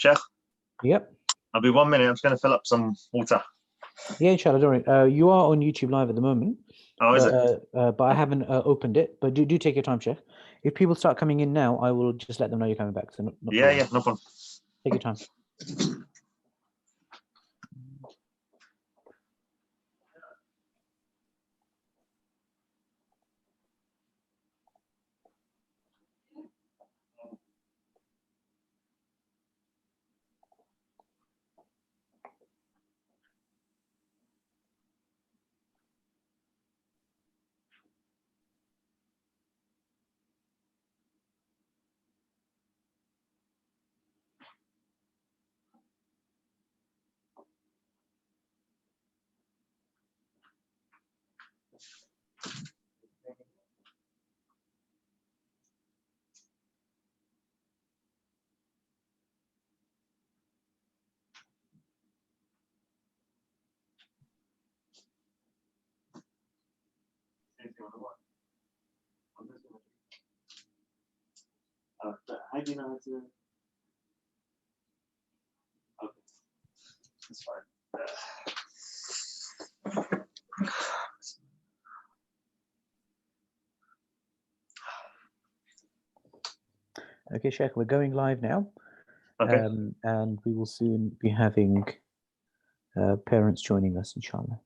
Sheikh, Yep. I'll be 1 minute. I'm just going to fill up some water. Yeah, inshallah, don't worry. You are on YouTube Live at the moment. Oh, is it? But I haven't opened it. But do take your time, Sheikh. If people start coming in now, I will just let them know you're coming back. So Yeah, no problem. Take your time. How do you know how to? Okay, that's fine. Okay, Sheikh, we're going live now. Okay. And we will soon be having parents joining us, inshallah.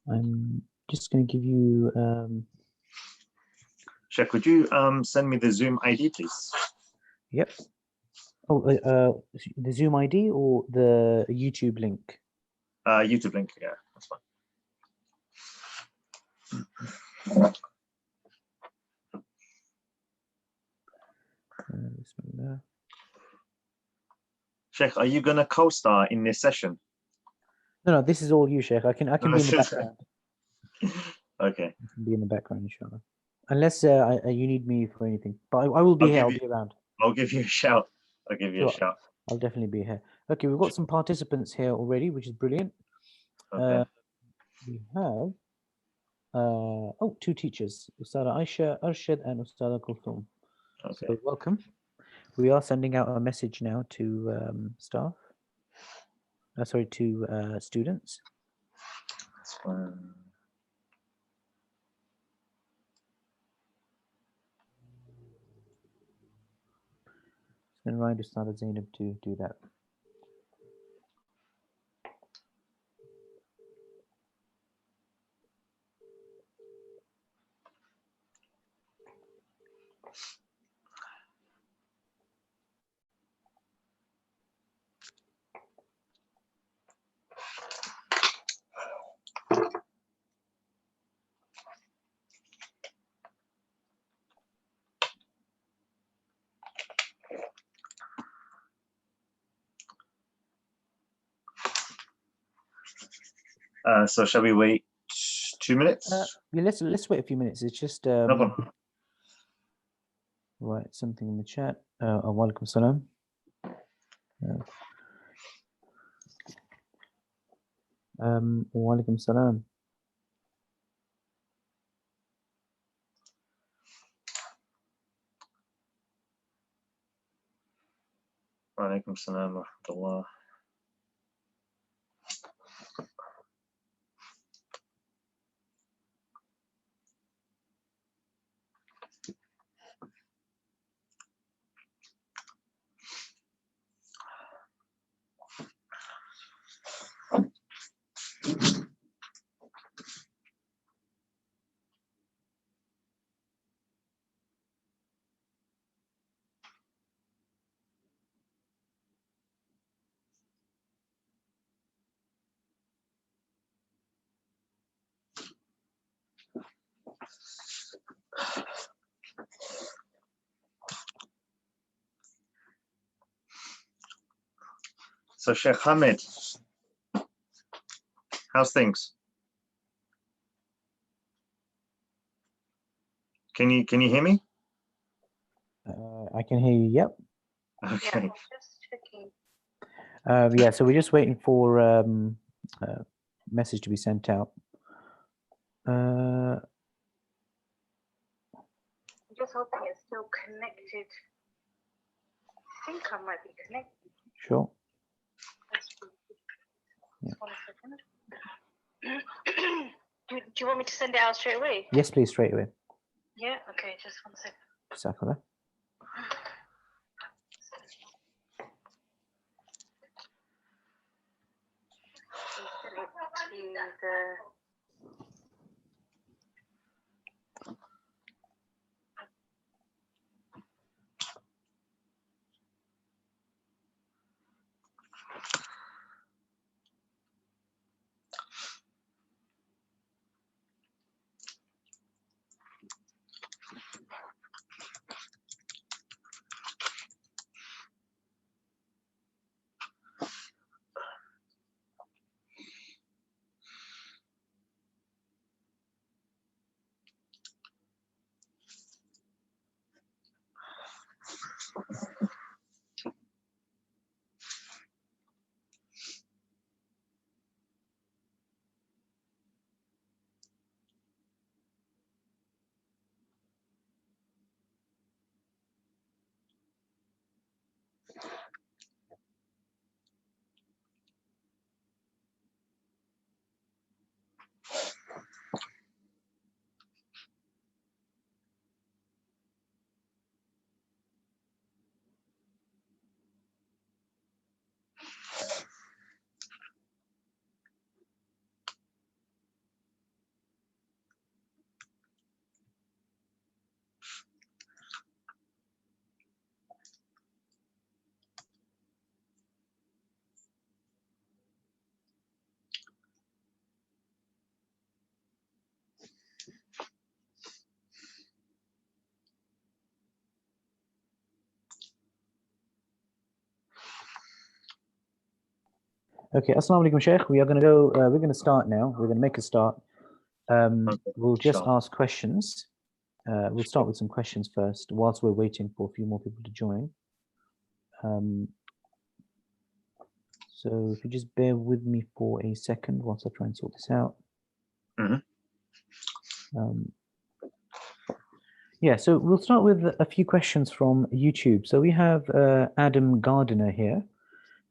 I'm just going to give you. Sheikh, could you send me the Zoom ID, please? Yep. Oh, the Zoom ID or the YouTube link? YouTube link. Yeah, that's fine. Sheikh, are you gonna co-star in this session? No, this is all you, Sheikh. I can be in the background. Okay. I can be in the background, inshallah. Unless you need me for anything, but I will be here. I'll be around. I'll give you a shout. I'll give you a shout. I'll definitely be here. Okay, we've got some participants here already, which is brilliant. Okay. We have two teachers, Ustadh Aisha Arshad and Ustadh Kulthum. Okay. So welcome. We are sending out a message now to staff. Sorry, to students. That's fine. And Ryan Ustadh Zainab to do that. So shall we wait 2 minutes? Yeah, let's wait a few minutes. It's just No problem. Right, something in the chat. Walaikum salam. Walaikum salam. Walaikum salam wa rahmatullah. So Sheikh Hamid, how's things? Can you hear me? I can hear you. Yep. Okay. Yeah, just checking. Yeah, so we're just waiting for a message to be sent out. just hoping it's still connected. I think I might be connected. Sure. Let's see. Yeah. 1 second. Do you want me to send it out straight away? Yes, please, straight away. Yeah. Okay. Just 1 second. Jazakallah. Send it to the. Okay, Assalamu alaikum, Sheikh. We are going to go. We're going to start now. We're going to make a start. We'll just sure. ask questions. We'll start with some questions first, whilst we're waiting for a few more people to join. So if you just bear with me for a second whilst I try and sort this out. Mhm. Yeah, so we'll start with a few questions from YouTube. So we have Adam Gardiner here,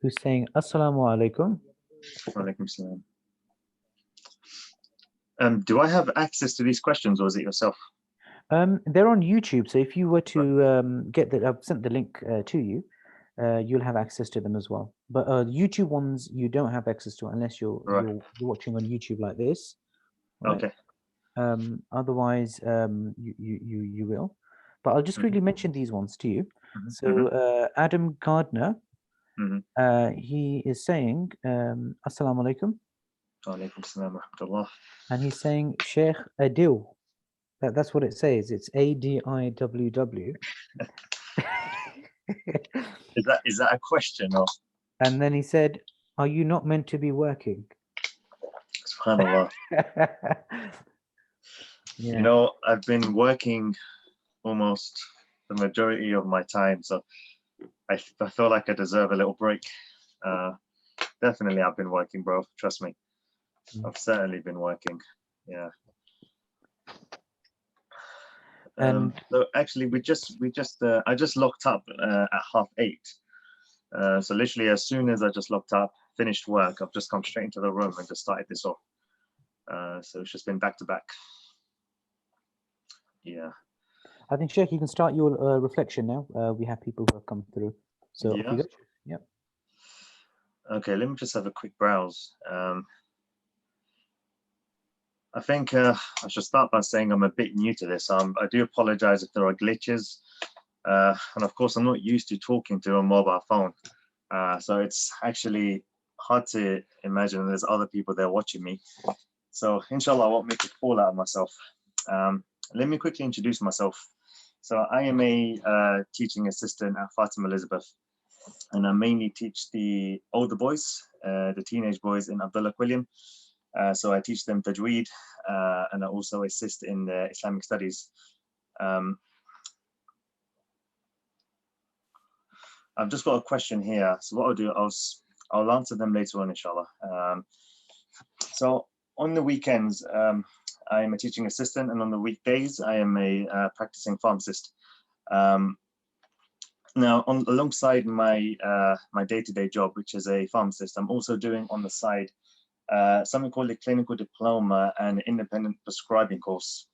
who's saying, Assalamu alaikum. Walaikum salam. Do I have access to these questions, or is it yourself? They're on YouTube, so if you were to get the, I've sent the link to you, you'll have access to them as well. But YouTube ones you don't have access to unless you're Right. you're watching on YouTube like this. Right? Okay. Otherwise, you will. But I'll just Mhm. quickly mention these ones to you. Mhm, So Adam Gardner, Mhm. he is saying, Assalamu alaikum, Walaikum salam wa rahmatullah. and he's saying Sheikh Aadil. That's what it says. It's ADIWW. Is that a question, or And then he said, "Are you not meant to be working?" subhanallah? Yeah. You know, I've been working almost the majority of my time, so I feel like I deserve a little break. Definitely, I've been working, bro. Trust me, I've certainly been working. Yeah. And So actually, I just locked up at 8:30. So literally, as soon as I just locked up, finished work, I've just come straight into the room and just started this off. So it's just been back to back. Yeah. I think, Sheikh, you can start your reflection now. We have people who have come through. So off you go. Yep. Okay, let me just have a quick browse. I think I should start by saying I'm a bit new to this. I do apologize if there are glitches. And of course, I'm not used to talking to a mobile phone. So it's actually hard to imagine there's other people there watching me. So inshallah, I won't make a fool out of myself. Let me quickly introduce myself. So I am a teaching assistant at Fatima Elizabeth, and I mainly teach the older boys, the teenage boys in Abdullah Quilliam. So I teach them tajweed, and I also assist in the Islamic studies. I've just got a question here. So what I'll do, I'll answer them later on, inshallah. So on the weekends, I'm a teaching assistant, and on the weekdays, I am a practicing pharmacist. Now, alongside my my day-to-day job, which is a pharmacist, I'm also doing on the side something called a clinical diploma and independent prescribing course,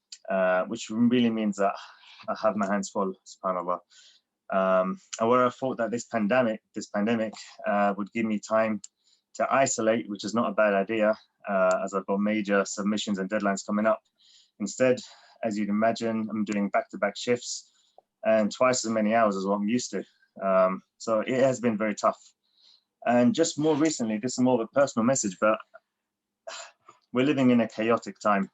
which really means that I have my hands full, subhanAllah. And where I thought that this pandemic would give me time to isolate, which is not a bad idea, as I've got major submissions and deadlines coming up. Instead, as you'd imagine, I'm doing back-to-back shifts and twice as many hours as what I'm used to. So it has been very tough. And just more recently, this is more of a personal message, but we're living in a chaotic time,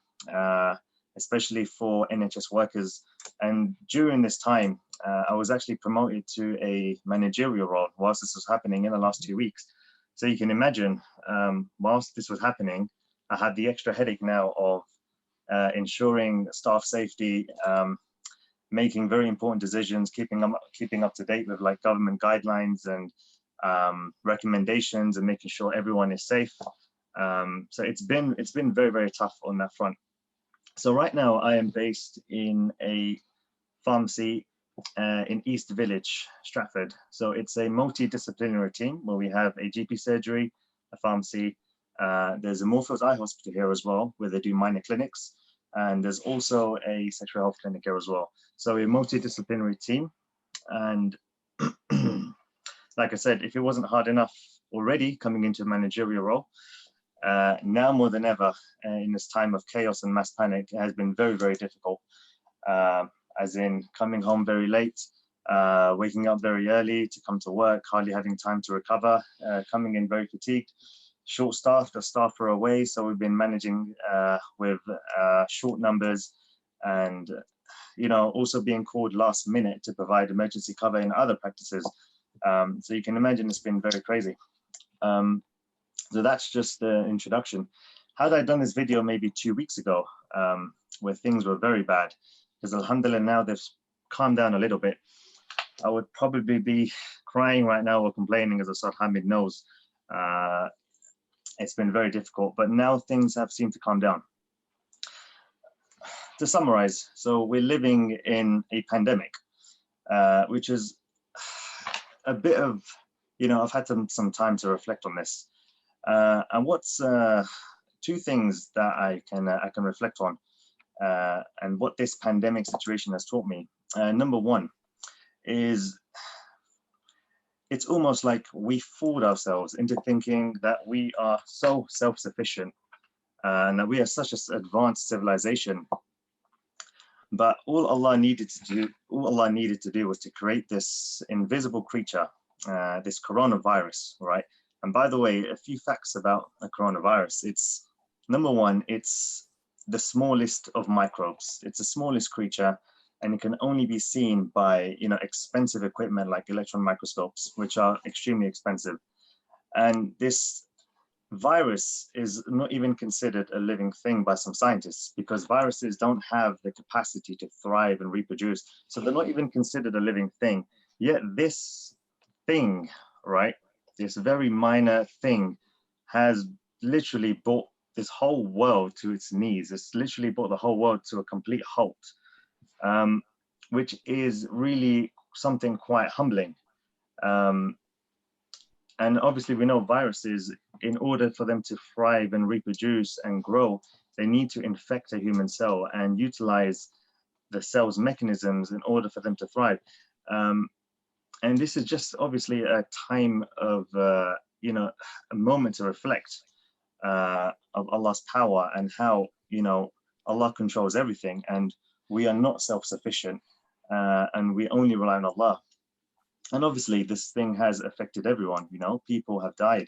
especially for NHS workers. And during this time, I was actually promoted to a managerial role whilst this was happening in the last 2 weeks. So you can imagine, whilst this was happening, I had the extra headache now of ensuring staff safety, making very important decisions, keeping up to date with like government guidelines and recommendations, and making sure everyone is safe. So it's been very, very tough on that front. So right now I am based in a pharmacy in East Village, Stratford. So it's a multidisciplinary team where we have a GP surgery, a pharmacy. There's a Moorfields Eye Hospital here as well, where they do minor clinics. And there's also a sexual health clinic here as well. So a multidisciplinary team. And like I said, if it wasn't hard enough already coming into a managerial role, now more than ever, in this time of chaos and mass panic, it has been very, very difficult. As in coming home very late, waking up very early to come to work, hardly having time to recover, coming in very fatigued, short-staffed, the staff are away, so we've been managing with short numbers, and also being called last minute to provide emergency cover in other practices. So you can imagine it's been very crazy. So that's just the introduction. Had I done this video maybe 2 weeks ago, where things were very bad, because alhamdulillah now they've calmed down a little bit, I would probably be crying right now or complaining, as Ustadh Hamid knows. It's been very difficult, but now things have seemed to calm down. To summarize, so we're living in a pandemic, which is a bit of, I've had some time to reflect on this. And what's two things that I can reflect on, and what this pandemic situation has taught me. Number one is, it's almost like we fooled ourselves into thinking that we are so self-sufficient and that we are such an advanced civilization. But all Allah needed to do was to create this invisible creature, this coronavirus, right? And by the way, a few facts about a coronavirus. It's, number one, it's the smallest of microbes. It's the smallest creature, and it can only be seen by expensive equipment like electron microscopes, which are extremely expensive. And this virus is not even considered a living thing by some scientists, because viruses don't have the capacity to thrive and reproduce. So they're not even considered a living thing. Yet this thing, right, this very minor thing, has literally brought this whole world to its knees. It's literally brought the whole world to a complete halt, which is really something quite humbling. And obviously we know viruses, in order for them to thrive and reproduce and grow, they need to infect a human cell and utilize the cell's mechanisms in order for them to thrive. And this is just obviously a time of, a moment to reflect of Allah's power and how, Allah controls everything, and we are not self-sufficient, and we only rely on Allah. And obviously this thing has affected everyone. People have died,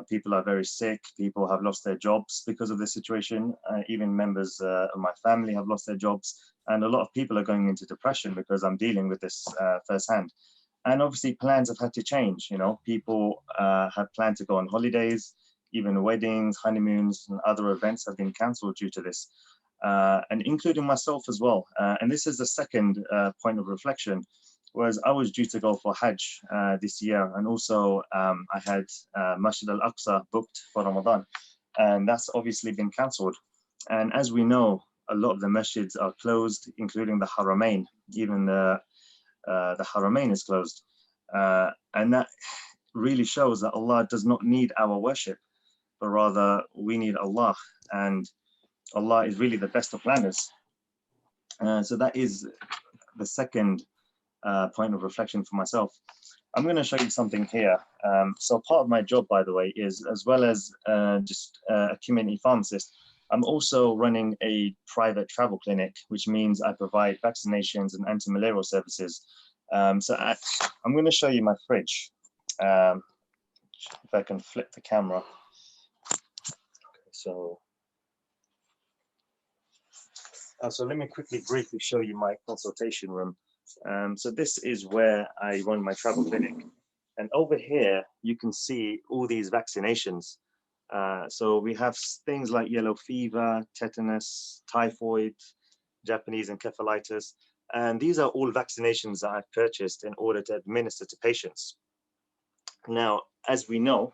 people are very sick, people have lost their jobs because of this situation. Even members of my family have lost their jobs, and a lot of people are going into depression because I'm dealing with this firsthand. And obviously plans have had to change. People had planned to go on holidays, even weddings, honeymoons, and other events have been cancelled due to this, and including myself as well. And this is the second point of reflection. Whereas I was due to go for Hajj this year, and also I had Masjid al-Aqsa booked for Ramadan, and that's obviously been cancelled. And as we know, a lot of the masjids are closed, including the Haramain. Even the Haramain is closed. And that really shows that Allah does not need our worship, but rather we need Allah. And Allah is really the best of planners. So that is the second point of reflection for myself. I'm going to show you something here. So part of my job, by the way, is as well as just a community pharmacist, I'm also running a private travel clinic, which means I provide vaccinations and anti-malarial services. I'm going to show you my fridge. If I can flip the camera. Okay, so let me quickly briefly show you my consultation room. So this is where I run my travel clinic. And over here, you can see all these vaccinations. So we have things like yellow fever, tetanus, typhoid, Japanese encephalitis. And these are all vaccinations that I've purchased in order to administer to patients. Now, as we know,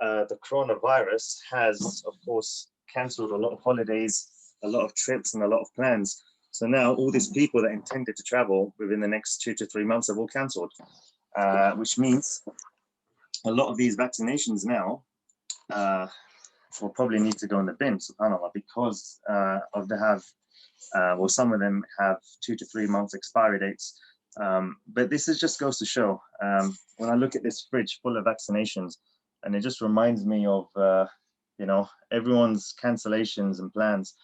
the coronavirus has, of course, cancelled a lot of holidays, a lot of trips, and a lot of plans. So now all these people that intended to travel within the next 2 to 3 months have all cancelled, which means a lot of these vaccinations now will probably need to go in the bin, subhanAllah, because of they have, well, some of them have 2 to 3 months expiry dates. But this is just goes to show, when I look at this fridge full of vaccinations, and it just reminds me of, you know, everyone's cancellations and plans.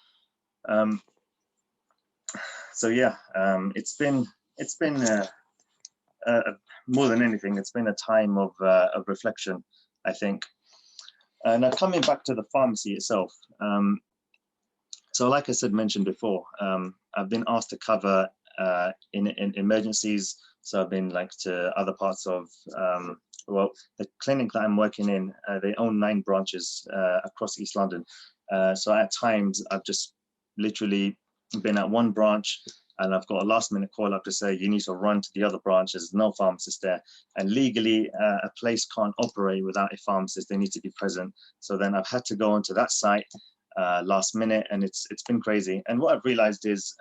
So yeah, it's been more than anything, it's been a time of reflection, I think. Now coming back to the pharmacy itself, so like I mentioned before, I've been asked to cover in emergencies. So I've been like to other parts of, well, the clinic that I'm working in, they own 9 branches across East London. So at times I've just literally been at one branch and I've got a last minute call up to say, you need to run to the other branch, there's no pharmacist there. And legally, a place can't operate without a pharmacist, they need to be present. So then I've had to go onto that site last minute, and it's been crazy. And what I've realized is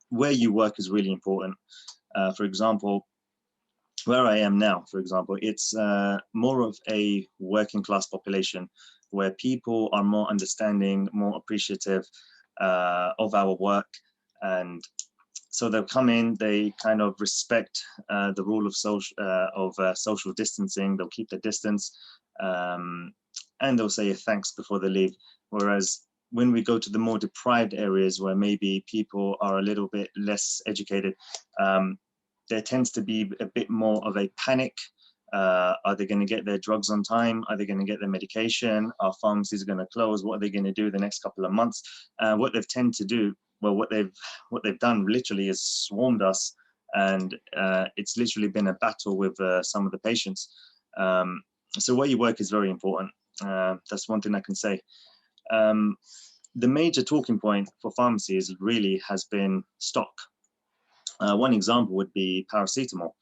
where you work is really important. For example, where I am now, for example, it's more of a working class population where people are more understanding, more appreciative of our work. And so they'll come in, they kind of respect the rule of social distancing, they'll keep the distance, and they'll say thanks before they leave. Whereas when we go to the more deprived areas where maybe people are a little bit less educated, there tends to be a bit more of a panic. Are they going to get their drugs on time? Are they going to get their medication? Are pharmacies going to close? What are they going to do the next couple of months? What they've tend to do, well, what they've done literally is swarmed us, and it's literally been a battle with some of the patients. So where you work is very important. That's one thing I can say. The major talking point for pharmacies really has been stock. One example would be paracetamol.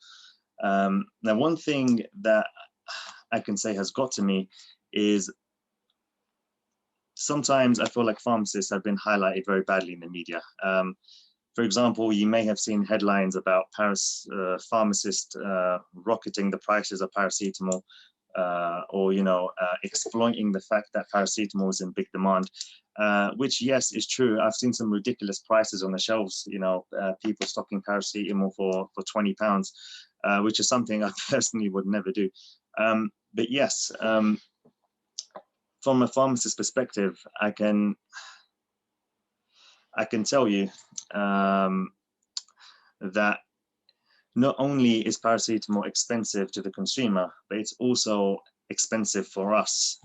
Now, one thing that I can say has got to me is sometimes I feel like pharmacists have been highlighted very badly in the media. For example, you may have seen headlines about pharmacists rocketing the prices of paracetamol, or exploiting the fact that paracetamol is in big demand, which, yes, is true. I've seen some ridiculous prices on the shelves, people stocking paracetamol for £20, which is something I personally would never do. But yes, from a pharmacist perspective, I can tell you that not only is paracetamol expensive to the consumer, but it's also expensive for us,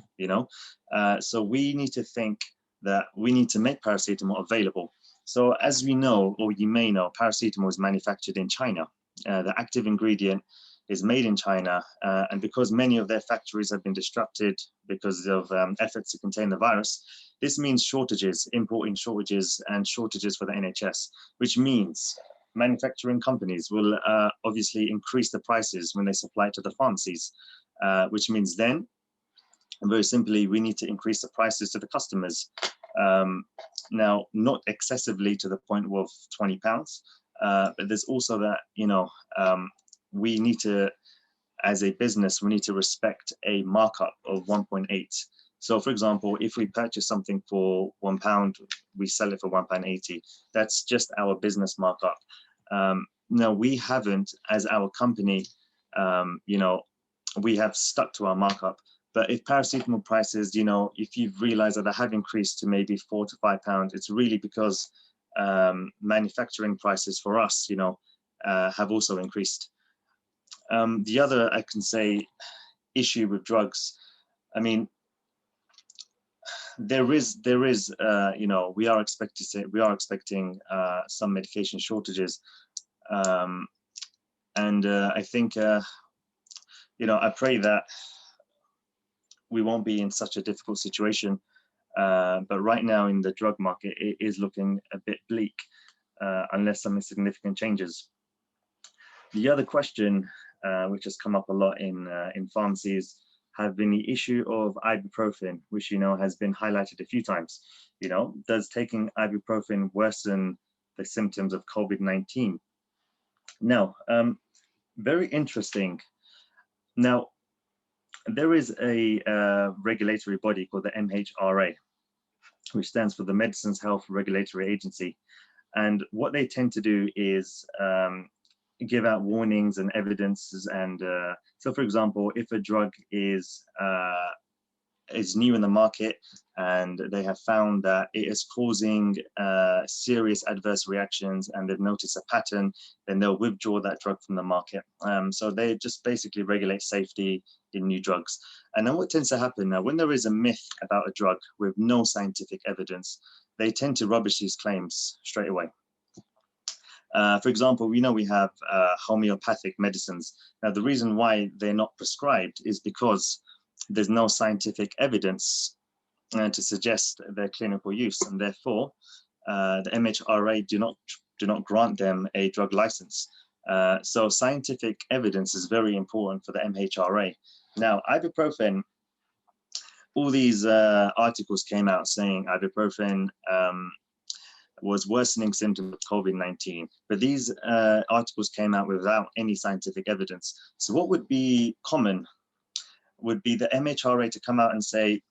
so we need to think that we need to make paracetamol available. So as we know, or you may know, paracetamol is manufactured in China. The active ingredient is made in China, and because many of their factories have been disrupted because of efforts to contain the virus, this means shortages, importing shortages, and shortages for the NHS, which means manufacturing companies will obviously increase the prices when they supply to the pharmacies, which means then And very simply, we need to increase the prices to the customers. Now, not excessively to the point of £20, but there's also that, we need to, as a business, we need to respect a markup of 1.8. So for example, if we purchase something for £1, we sell it for £1.80. That's just our business markup. Now, we haven't, as our company, we have stuck to our markup. But if paracetamol prices, if you've realized that they have increased to maybe £4 to £5, it's really because manufacturing prices for us, have also increased. The other, I can say, issue with drugs, I mean, we are expecting some medication shortages, and I think, I pray that we won't be in such a difficult situation. But right now in the drug market, it is looking a bit bleak, unless something significant changes. The other question, which has come up a lot in pharmacies, have been the issue of ibuprofen, which has been highlighted a few times. Does taking ibuprofen worsen the symptoms of COVID-19? Now, very interesting. Now, there is a regulatory body called the MHRA, which stands for the Medicines Health Regulatory Agency. And what they tend to do is give out warnings and evidences. And so, for example, if a drug is new in the market and they have found that it is causing serious adverse reactions and they've noticed a pattern, then they'll withdraw that drug from the market. So they just basically regulate safety in new drugs. And then what tends to happen now, when there is a myth about a drug with no scientific evidence, they tend to rubbish these claims straight away. For example, we have homeopathic medicines. Now, the reason why they're not prescribed is because there's no scientific evidence to suggest their clinical use, and therefore the MHRA do not grant them a drug license. So scientific evidence is very important for the MHRA. Now, ibuprofen, all these articles came out saying ibuprofen was worsening symptoms of COVID-19, but these articles came out without any scientific evidence. So what would be common would be the MHRA to come out and say,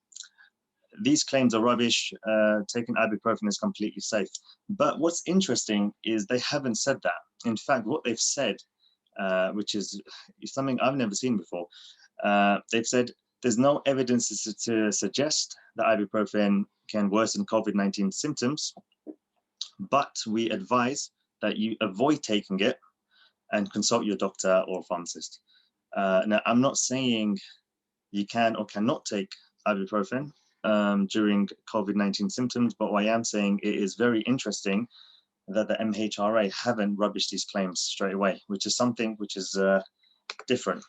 these claims are rubbish, taking ibuprofen is completely safe. But what's interesting is they haven't said that. In fact, what they've said, which is something I've never seen before, they've said there's no evidence to suggest that ibuprofen can worsen COVID-19 symptoms, but we advise that you avoid taking it and consult your doctor or pharmacist. Now, I'm not saying you can or cannot take ibuprofen during COVID-19 symptoms, but what I am saying, it is very interesting that the MHRA haven't rubbished these claims straight away, which is something which is different.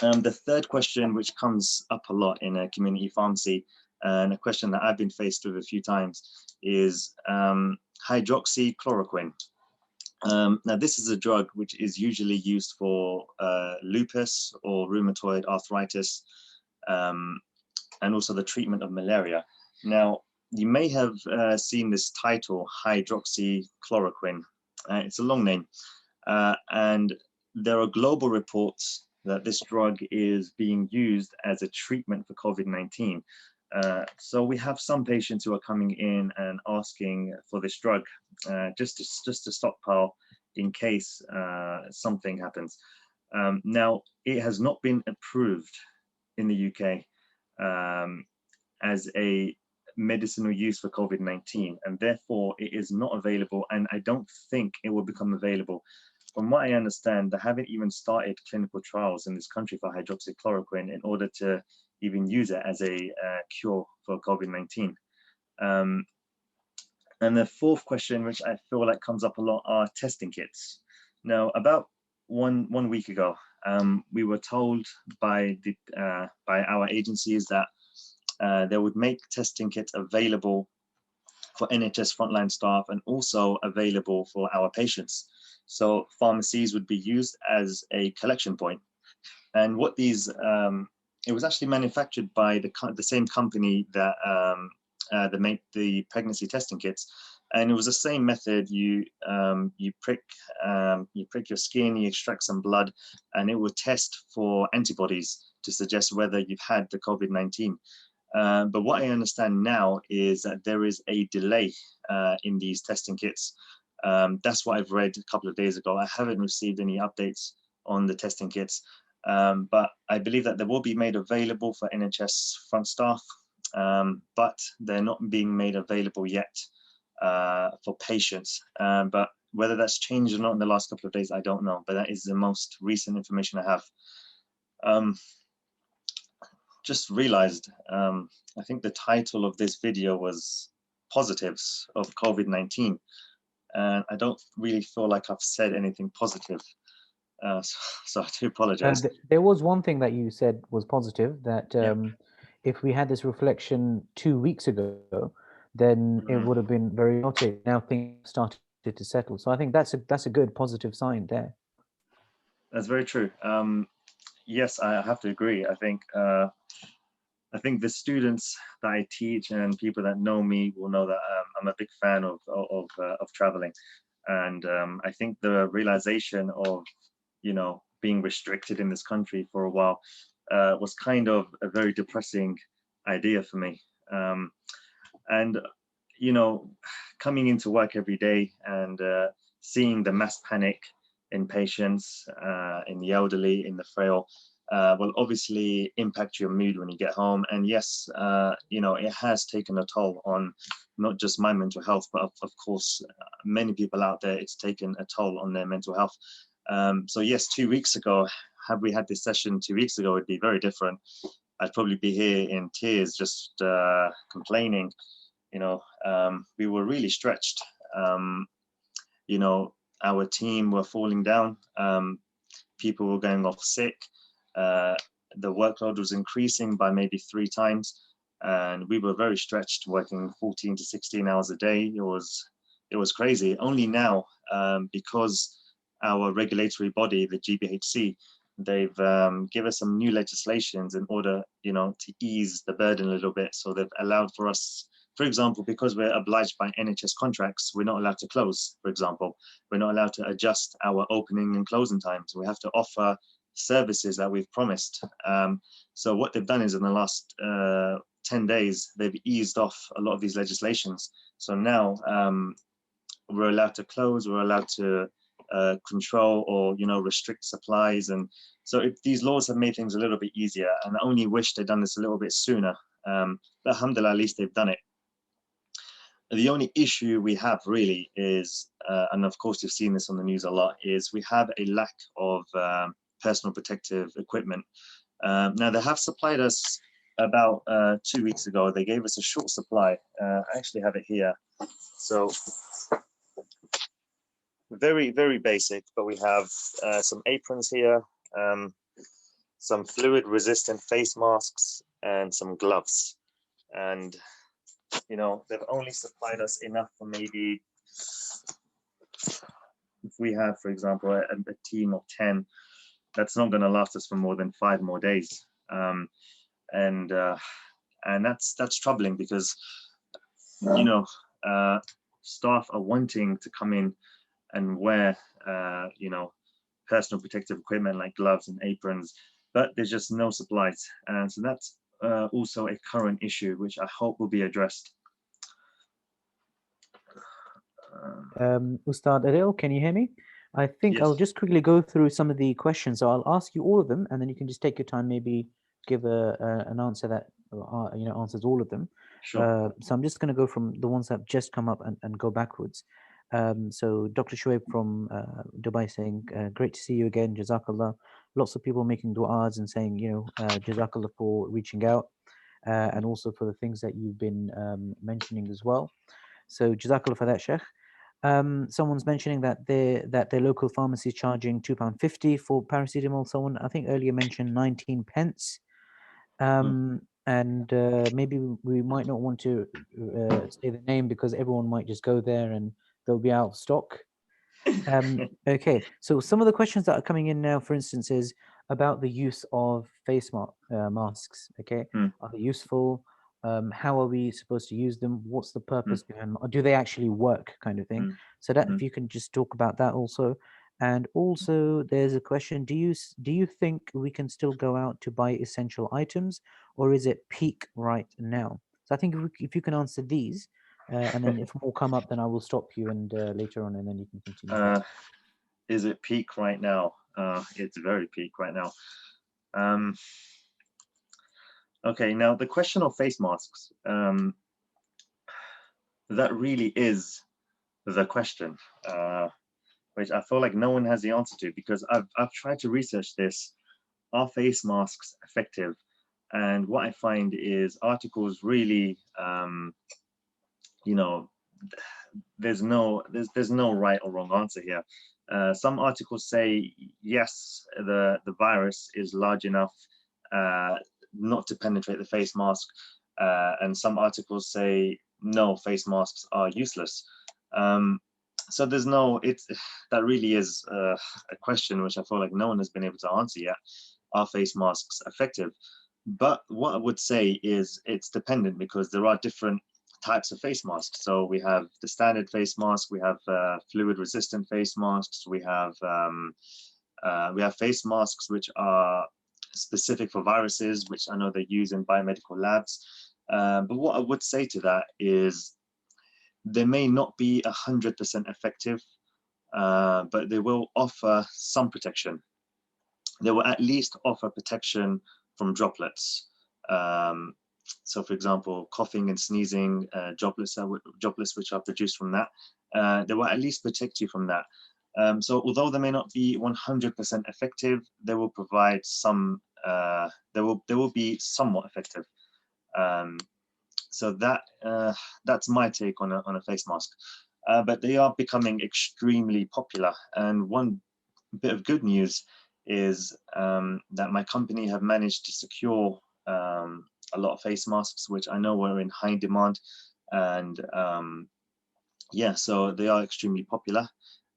The third question, which comes up a lot in a community pharmacy, and a question that I've been faced with a few times, is hydroxychloroquine. Now, this is a drug which is usually used for lupus or rheumatoid arthritis, and also the treatment of malaria. Now, you may have seen this title, hydroxychloroquine. It's a long name. And there are global reports that this drug is being used as a treatment for COVID-19. So we have some patients who are coming in and asking for this drug just to stockpile in case something happens. Now, it has not been approved in the UK as a medicinal use for COVID-19, and therefore it is not available, and I don't think it will become available. From what I understand, they haven't even started clinical trials in this country for hydroxychloroquine in order to even use it as a cure for COVID-19. And the fourth question, which I feel like comes up a lot, are testing kits. Now, about one week ago, we were told by our agencies that they would make testing kits available for NHS frontline staff and also available for our patients. So pharmacies would be used as a collection point. And what these, it was actually manufactured by the same company that make the pregnancy testing kits, and it was the same method. You prick your skin, you extract some blood, and it will test for antibodies to suggest whether you've had the COVID-19. But what I understand now is that there is a delay in these testing kits. That's what I've read a couple of days ago. I haven't received any updates on the testing kits, but I believe that they will be made available for NHS front staff, but they're not being made available yet for patients. But whether that's changed or not in the last couple of days, I don't know. But that is the most recent information I have. Just realized, I think the title of this video was Positives of COVID-19. And I don't really feel like I've said anything positive. So I do apologize. There was one thing that you said was positive, that if we had this reflection 2 weeks ago, then it would have been very chaotic. Now things started to settle. So I think that's a good positive sign there. That's very true. Yes, I have to agree. I think the students that I teach and people that know me will know that I'm a big fan of traveling, and I think the realization of being restricted in this country for a while was kind of a very depressing idea for me, and coming into work every day and seeing the mass panic in patients, in the elderly, in the frail, will obviously impact your mood when you get home. And yes, it has taken a toll on not just my mental health, but of course, many people out there, it's taken a toll on their mental health. So yes, 2 weeks ago, had we had this session 2 weeks ago, it'd be very different. I'd probably be here in tears, just complaining. We were really stretched. Our team were falling down. People were going off sick. The workload was increasing by maybe 3 times, and we were very stretched, working 14 to 16 hours a day. It was crazy. Only now, because our regulatory body, the GBHC, they've given us some new legislations in order, to ease the burden a little bit. So they've allowed for us, for example, because we're obliged by NHS contracts, we're not allowed to close, for example. We're not allowed to adjust our opening and closing times. We have to offer services that we've promised. So what they've done is in the last 10 days, they've eased off a lot of these legislations. So now we're allowed to close, we're allowed to control or, restrict supplies. And so these laws have made things a little bit easier, and I only wish they'd done this a little bit sooner. But alhamdulillah, at least they've done it. The only issue we have really is, and of course you've seen this on the news a lot, is we have a lack of personal protective equipment. Now they have supplied us about 2 weeks ago. They gave us a short supply. I actually have it here. So very, very basic, but we have some aprons here, some fluid resistant face masks, and some gloves. And they've only supplied us enough for maybe, if we have, for example, a team of 10, that's not going to last us for more than 5 more days. And that's troubling, because staff are wanting to come in and wear personal protective equipment like gloves and aprons, but there's just no supplies. And so that's also a current issue, which I hope will be addressed. Ustadh Aadil, can you hear me? I think Yes. I'll just quickly go through some of the questions. So I'll ask you all of them, and then you can just take your time, maybe give an answer that answers all of them. Sure. So I'm just going to go from the ones that have just come up and go backwards. So Dr. Shoaib from Dubai saying, great to see you again, Jazakallah. Lots of people making du'as and saying, Jazakallah for reaching out, and also for the things that you've been mentioning as well. So Jazakallah for that, Sheikh. Someone's mentioning that their local pharmacy is charging £2.50 for paracetamol. Someone, I think earlier, mentioned 19 pence. And maybe we might not want to say the name, because everyone might just go there and they'll be out of stock. Okay, so some of the questions that are coming in now, for instance, is about the use of masks. Okay, Mm. are they useful? How are we supposed to use them? What's the Mm. purpose behind? Or do they actually work, kind of thing? Mm. So that Mm. if you can just talk about that also. And also, there's a question: do you think we can still go out to buy essential items, or is it peak right now? So I think if you can answer these, and then if more come up, then I will stop you and later on, and then you can continue. Is it peak right now? It's very peak right now. Okay, now the question of face masks, that really is the question, which I feel like no one has the answer to, because I've tried to research this. Are face masks effective? And what I find is articles really, you know, there's no right or wrong answer here. Some articles say yes, the virus is large enough not to penetrate the face mask, and some articles say no, face masks are useless. So there's no, that really is a question which I feel like no one has been able to answer yet. Are face masks effective? But what I would say is it's dependent, because there are different types of face masks. So we have the standard face mask, we have fluid resistant face masks, we have face masks which are specific for viruses, which I know they use in biomedical labs. But what I would say to that is they may not be 100% effective, but they will offer some protection. They will at least offer protection from droplets. So for example, coughing and sneezing, droplets which are produced from that, they will at least protect you from that. So although they may not be 100% effective, they will provide some, they will be somewhat effective. So that's my take on a face mask. But they are becoming extremely popular. And one bit of good news is that my company have managed to secure a lot of face masks, which I know were in high demand. And yeah, so they are extremely popular.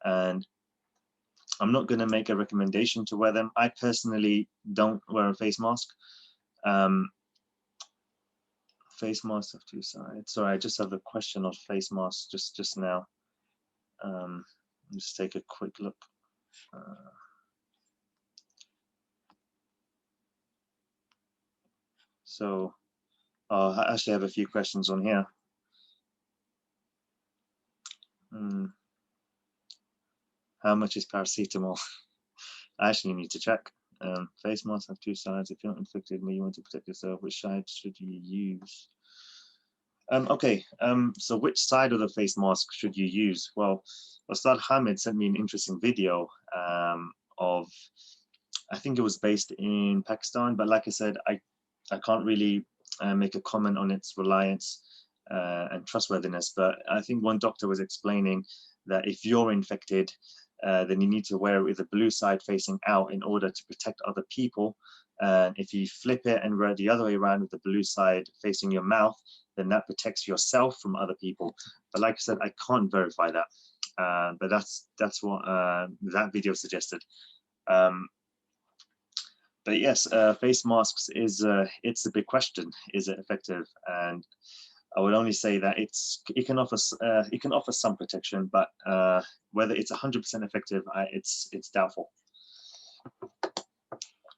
And I'm not going to make a recommendation to wear them. I personally don't wear a face mask. Face masks have two sides. Sorry, I just have a question of face masks just now. Just take a quick look. So I actually have a few questions on here. How much is paracetamol? I actually need to check. Face masks have two sides. If you're not infected and you want to protect yourself, which side should you use? Okay, so which side of the face mask should you use? Well, Ustadh Hamid sent me an interesting video of, I think it was based in Pakistan, but like I said, I can't really make a comment on its reliance and trustworthiness. But I think one doctor was explaining that if you're infected, then you need to wear it with the blue side facing out in order to protect other people. And if you flip it and wear it the other way around with the blue side facing your mouth, then that protects yourself from other people. But like I said, I can't verify that. But that's what that video suggested. But yes, face masks is it's a big question. Is it effective? And I would only say that it can offer some protection, but whether it's 100% effective, it's doubtful.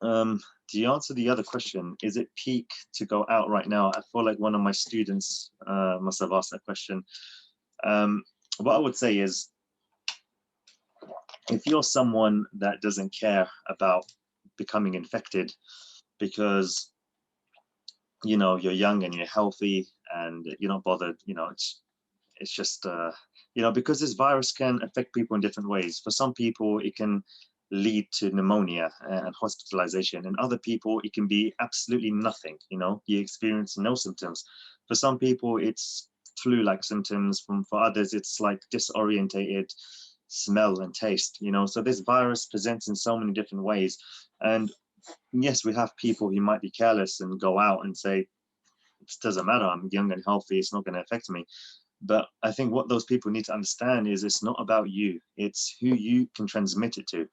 To answer the other question, is it peak to go out right now? I feel like one of my students must have asked that question. What I would say is, if you're someone that doesn't care about becoming infected because you're young and you're healthy and you're not bothered, it's just because this virus can affect people in different ways. For some people it can lead to pneumonia and hospitalization, and other people it can be absolutely nothing. You experience no symptoms. For some people it's flu-like symptoms. For others it's like disorientated smell and taste. So this virus presents in so many different ways. And yes, we have people who might be careless and go out and say, it doesn't matter, I'm young and healthy, it's not going to affect me. But I think what those people need to understand is it's not about you, it's who you can transmit it to.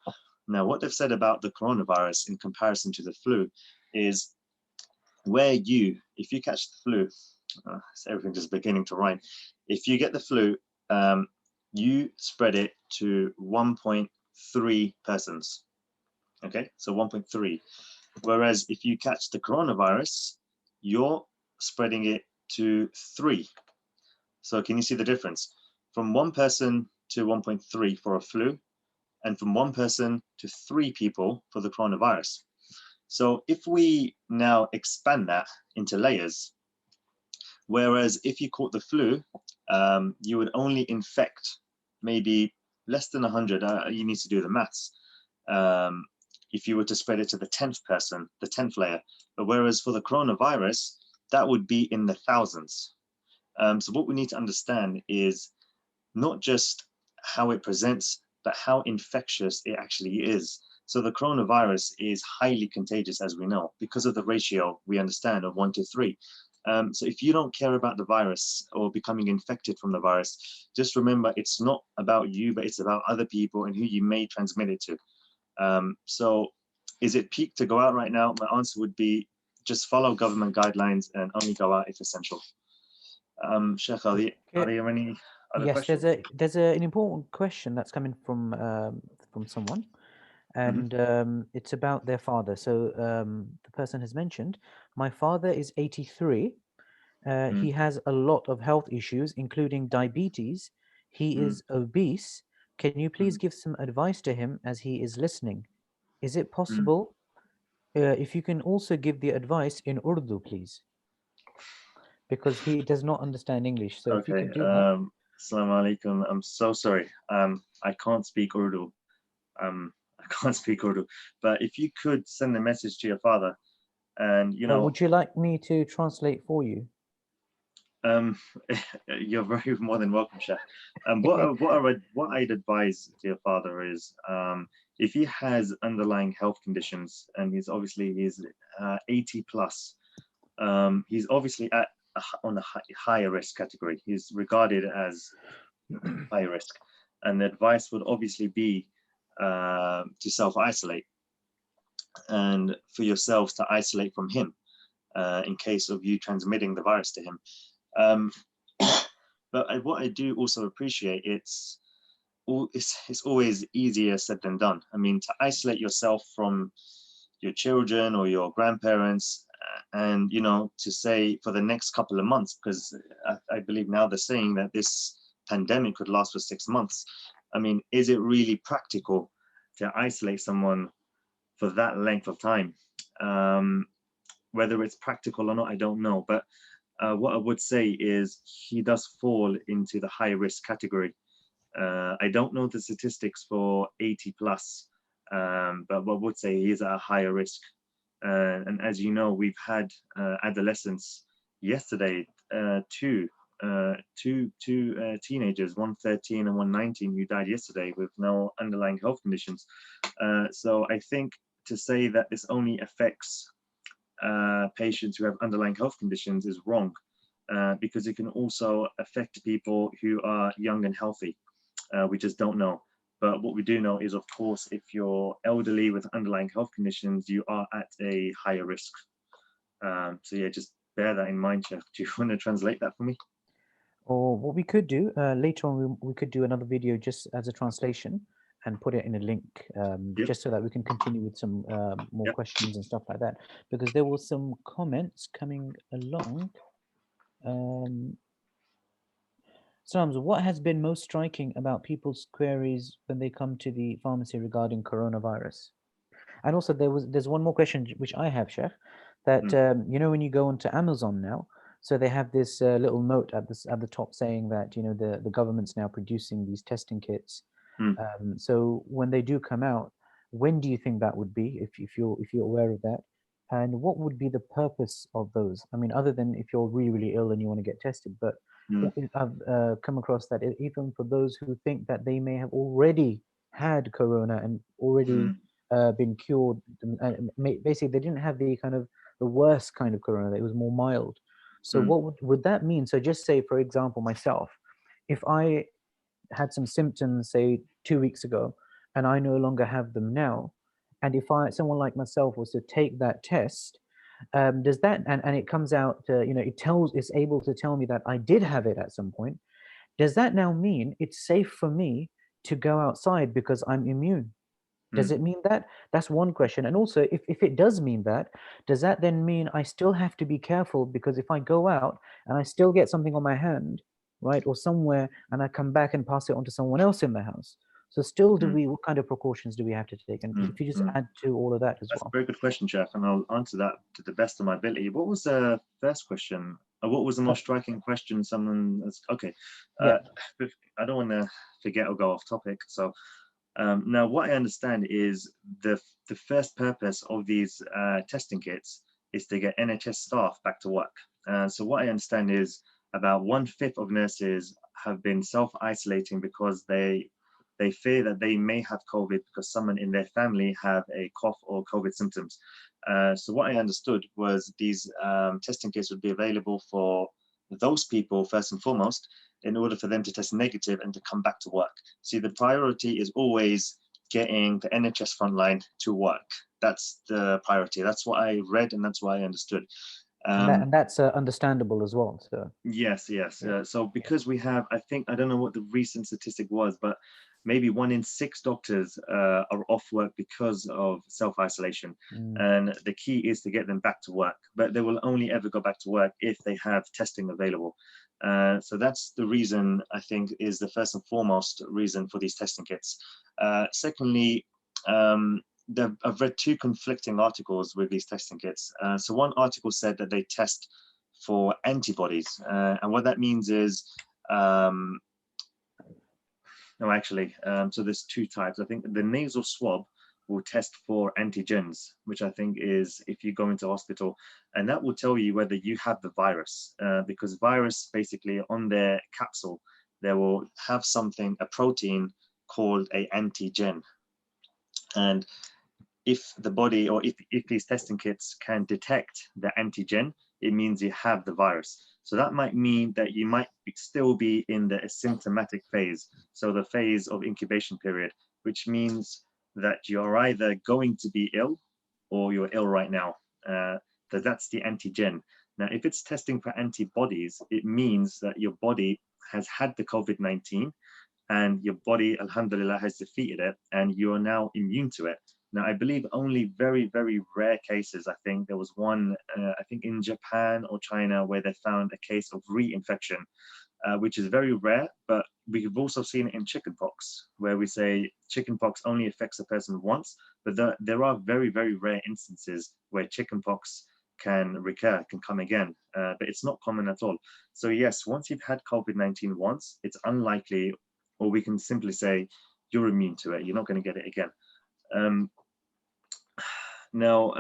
Now, what they've said about the coronavirus in comparison to the flu is where if you catch the flu, so everything just beginning to rhyme. If you get the flu, you spread it to 1.3 persons. Okay, so 1.3. Whereas if you catch the coronavirus, you're spreading it to 3. So can you see the difference? From 1 person to 1.3 for a flu, and from 1 person to 3 people for the coronavirus. So if we now expand that into layers, whereas if you caught the flu, you would only infect maybe less than 100, you need to do the maths, if you were to spread it to the 10th person, the 10th layer. But whereas for the coronavirus, that would be in the thousands. So what we need to understand is not just how it presents, but how infectious it actually is. So the coronavirus is highly contagious, as we know, because of the ratio we understand of 1 to 3. So if you don't care about the virus or becoming infected from the virus, just remember it's not about you, but it's about other people and who you may transmit it to. So is it peak to go out right now? My answer would be just follow government guidelines and only go out if essential. Sheikh, are there any other questions? Yes, there's an important question that's coming from someone, and it's about their father. So the person has mentioned, my father is 83. He has a lot of health issues, including diabetes. He is obese. Can you please give some advice to him as he is listening? Is it possible if you can also give the advice in Urdu, please? Because he does not understand English. So if you Okay. could do that. Assalamu alaikum. I'm so sorry. I can't speak Urdu. I can't speak Urdu. But if you could send a message to your father, and you know, would you like me to translate for you? you're very more than welcome, Sheikh. What I'd advise to your father is, if he has underlying health conditions, and he's 80 plus, he's obviously on a higher risk category. He's regarded as high risk, and the advice would obviously be to self-isolate, and for yourselves to isolate from him in case of you transmitting the virus to him. But what I do also appreciate, it's always easier said than done. I mean, to isolate yourself from your children or your grandparents, and you know, to say for the next couple of months, because I believe now they're saying that this pandemic could last for 6 months. I mean, is it really practical to isolate someone for that length of time? Whether it's practical or not, I don't know. But what I would say is he does fall into the high risk category. I don't know the statistics for 80 plus, but what I would say he is at a higher risk. And as you know, we've had adolescents yesterday, two teenagers, one 13 and one 19, who died yesterday with no underlying health conditions. So I think to say that this only affects patients who have underlying health conditions is wrong, because it can also affect people who are young and healthy. We just don't know. But what we do know is, of course, if you're elderly with underlying health conditions, you are at a higher risk. So yeah, just bear that in mind, Chef. Do you want to translate that for me? Or what we could do later on, we could do another video just as a translation and put it in a link, just so that we can continue with some more questions and stuff like that. Because there were some comments coming along. Salams, what has been most striking about people's queries when they come to the pharmacy regarding coronavirus? And also, there's one more question which I have, Sheikh, that you know, when you go onto Amazon now, so they have this little note at the top saying that, you know, the government's now producing these testing kits. So when they do come out, when do you think that would be, if you're aware of that? And what would be the purpose of those? I mean, other than if you're really, really ill and you want to get tested, but I've come across that even for those who think that they may have already had corona and already been cured, basically they didn't have the kind of the worst kind of corona, it was more mild. So what would that mean? So just say, for example, myself, if I had some symptoms, say 2 weeks ago, and I no longer have them now, and if someone like myself was to take that test, does that, and it comes out, it's able to tell me that I did have it at some point, does that now mean it's safe for me to go outside because I'm immune? Does Mm. it mean that? That's one question. And also, if it does mean that, does that then mean I still have to be careful? Because if I go out and I still get something on my hand, right, or somewhere, and I come back and pass it on to someone else in the house, so still, Mm. what kind of precautions do we have to take? And if you just Mm. add to all of that as That's a well. very good question, Chef, and I'll answer that to the best of my ability. What was the first question? What was the most striking question someone has? Okay, Yeah. I don't want to forget or go off topic. So now what I understand is the first purpose of these testing kits is to get NHS staff back to work. So what I understand is about 1/5 of nurses have been self-isolating because they fear that they may have COVID because someone in their family have a cough or COVID symptoms. So what I understood was these testing kits would be available for those people first and foremost, in order for them to test negative and to come back to work. See, the priority is always getting the NHS frontline to work. That's the priority. That's what I read and that's what I understood. And that's understandable as well. So Yes, yes. yeah. So because we have, I think, I don't know what the recent statistic was, but maybe 1 in 6 doctors are off work because of self-isolation. And the key is to get them back to work, but they will only ever go back to work if they have testing available. So that's the reason, I think, is the first and foremost reason for these testing kits. Secondly, I've read 2 conflicting articles with these testing kits. So one article said that they test for antibodies, and what that means is, no, actually, so there's 2 types. I think the nasal swab will test for antigens, which I think is if you go into hospital, and that will tell you whether you have the virus, because virus basically on their capsule, they will have something, a protein called a antigen. And if the body, or if these testing kits can detect the antigen, it means you have the virus. So that might mean that you might still be in the asymptomatic phase, so the phase of incubation period, which means that you're either going to be ill or you're ill right now. So that's the antigen. Now, if it's testing for antibodies, it means that your body has had the COVID-19 and your body, alhamdulillah, has defeated it and you are now immune to it. Now, I believe only very, very rare cases, I think there was one, I think in Japan or China, where they found a case of reinfection, which is very rare, but we've also seen it in chickenpox, where we say chickenpox only affects a person once, but there are very, very rare instances where chickenpox can recur, can come again, but it's not common at all. So yes, once you've had COVID-19 once, it's unlikely, or we can simply say you're immune to it. You're not going to get it again. Now,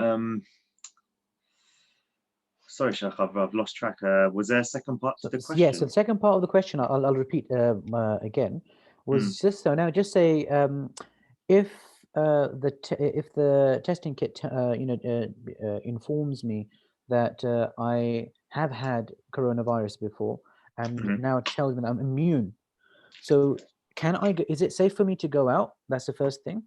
sorry, Sheikh, I've lost track. Was there a second part to the question? Yeah, so the second part of the question, I'll repeat again, was just, so now just say, if if the testing kit informs me that I have had coronavirus before, and now it tells me that I'm immune, so can I is it safe for me to go out? That's the first thing.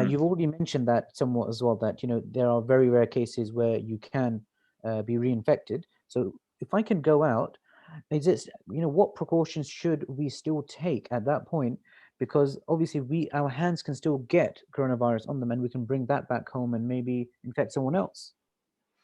You've already mentioned that somewhat as well, that there are very rare cases where you can be reinfected. So if I can go out, is it, what precautions should we still take at that point? Because obviously our hands can still get coronavirus on them, and we can bring that back home and maybe infect someone else.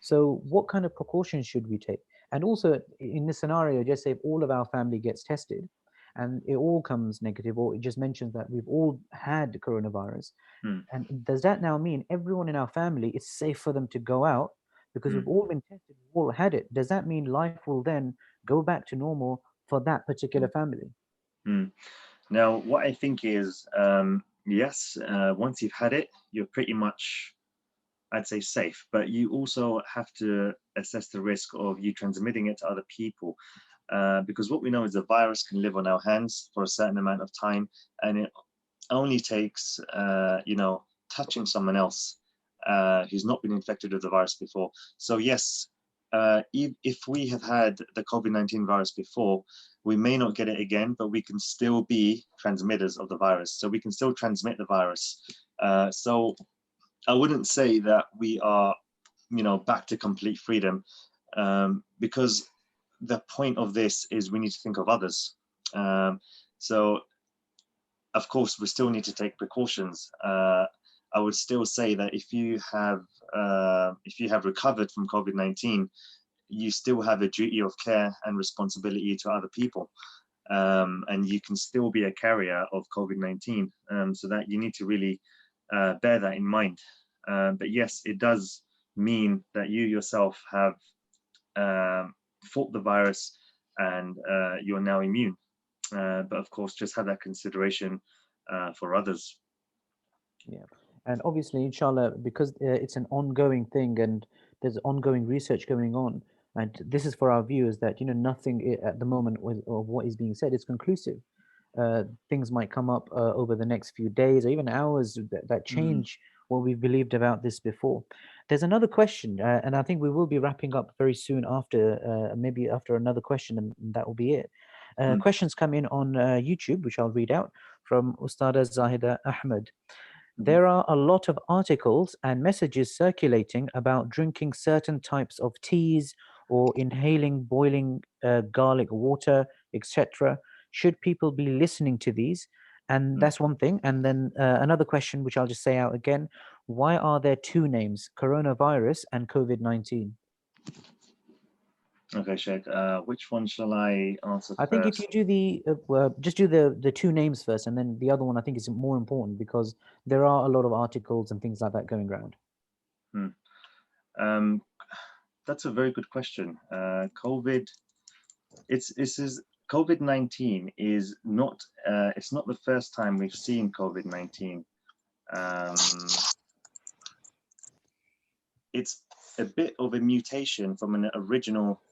So what kind of precautions should we take? And also in this scenario, just say if all of our family gets tested and it all comes negative, or it just mentions that we've all had coronavirus, and does that now mean everyone in our family, it's safe for them to go out because we've all been tested, we've all had it? Does that mean life will then go back to normal for that particular family? Now, what I think is, yes, once you've had it, you're pretty much, I'd say, safe, but you also have to assess the risk of you transmitting it to other people, because what we know is the virus can live on our hands for a certain amount of time, and it only takes, touching someone else who's not been infected with the virus before. So yes, if we have had the COVID-19 virus before, we may not get it again, but we can still be transmitters of the virus. So we can still transmit the virus. So I wouldn't say that we are, back to complete freedom, because the point of this is we need to think of others. So of course, we still need to take precautions. I would still say that if you have recovered from COVID-19, you still have a duty of care and responsibility to other people, and you can still be a carrier of COVID-19. So that you need to really bear that in mind. But yes, it does mean that you yourself have fought the virus and you're now immune. But of course, just have that consideration for others. Yeah, and obviously, inshallah, because it's an ongoing thing and there's ongoing research going on, and this is for our viewers that nothing at the moment of what is being said is conclusive. Things might come up over the next few days or even hours that change what we've believed about this before. There's another question, and I think we will be wrapping up very soon after, maybe after another question, and that will be it. Questions come in on YouTube, which I'll read out from Ustada Zahida Ahmed. There are a lot of articles and messages circulating about drinking certain types of teas or inhaling boiling garlic water, etc. Should people be listening to these? And that's one thing. And then another question, which I'll just say out again: why are there two names, coronavirus and COVID-19? Okay, Sheikh. Which one shall I answer I think if first? you do the just do the two names first, and then the other one I think is more important because there are a lot of articles and things like that going around. That's a very good question. COVID-19 is not. It's not the first time we've seen COVID-19. It's a bit of a mutation from an original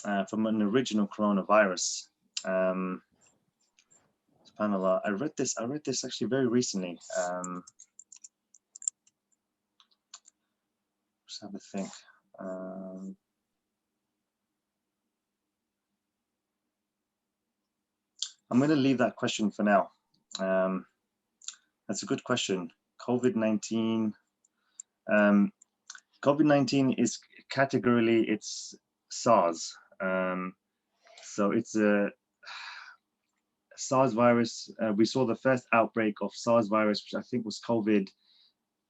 coronavirus. SubhanAllah, I read this actually very recently. Just have a think. I'm going to leave that question for now. That's a good question. COVID-19. COVID-19 is categorically it's SARS. So it's a SARS virus. We saw the first outbreak of SARS virus, which I think was COVID.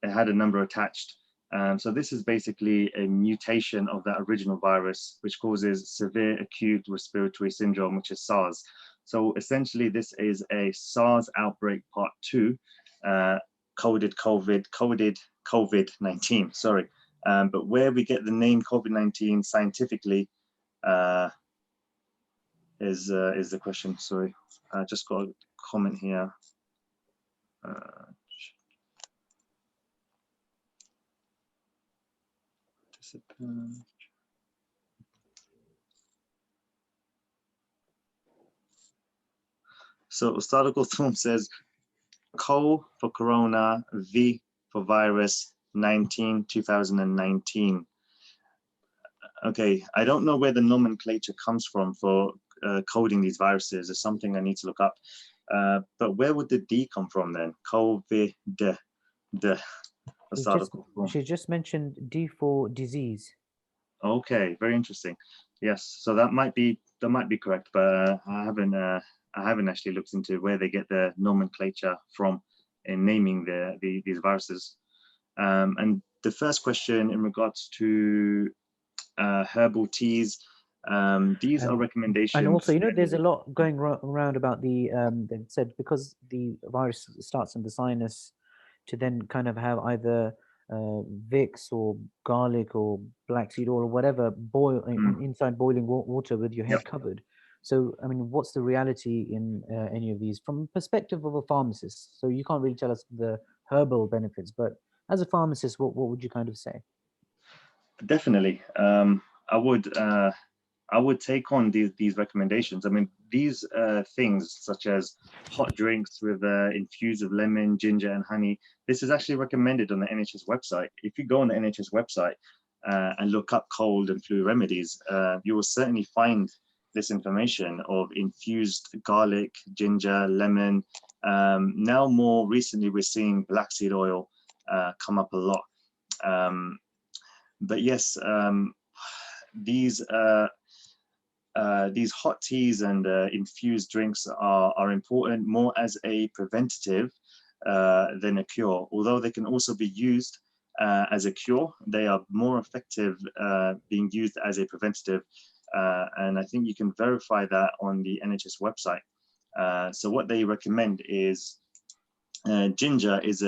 It had a number attached. So this is basically a mutation of that original virus, which causes severe acute respiratory syndrome, which is SARS. So essentially, this is a SARS outbreak part 2, coded COVID-19. Sorry, but where we get the name COVID-19 scientifically is the question. Sorry, I just got a comment here. So Ustadh Kulthum says, CO for corona, V for virus, 2019. Okay, I don't know where the nomenclature comes from for coding these viruses. It's something I need to look up. But where would the D come from then? COVID, She just mentioned D for disease. Okay, very interesting. Yes, so that might be correct, but I haven't actually looked into where they get the nomenclature from in naming these viruses. And the first question in regards to herbal teas, these are recommendations. And also, there's a lot going around about they said because the virus starts in the sinus, to then kind of have either Vicks or garlic or black seed oil or whatever inside boiling water with your head covered. So, I mean, what's the reality in any of these from perspective of a pharmacist? So you can't really tell us the herbal benefits, but as a pharmacist, what would you kind of say? Definitely, I would take on these recommendations. I mean, these things such as hot drinks with infused with lemon, ginger, and honey. This is actually recommended on the NHS website. If you go on the NHS website, and look up cold and flu remedies, you will certainly find this information of infused garlic, ginger, lemon. Now more recently, we're seeing black seed oil come up a lot. But yes, these hot teas and infused drinks are important more as a preventative than a cure. Although they can also be used as a cure, they are more effective being used as a preventative. And I think you can verify that on the NHS website. So what they recommend is ginger is,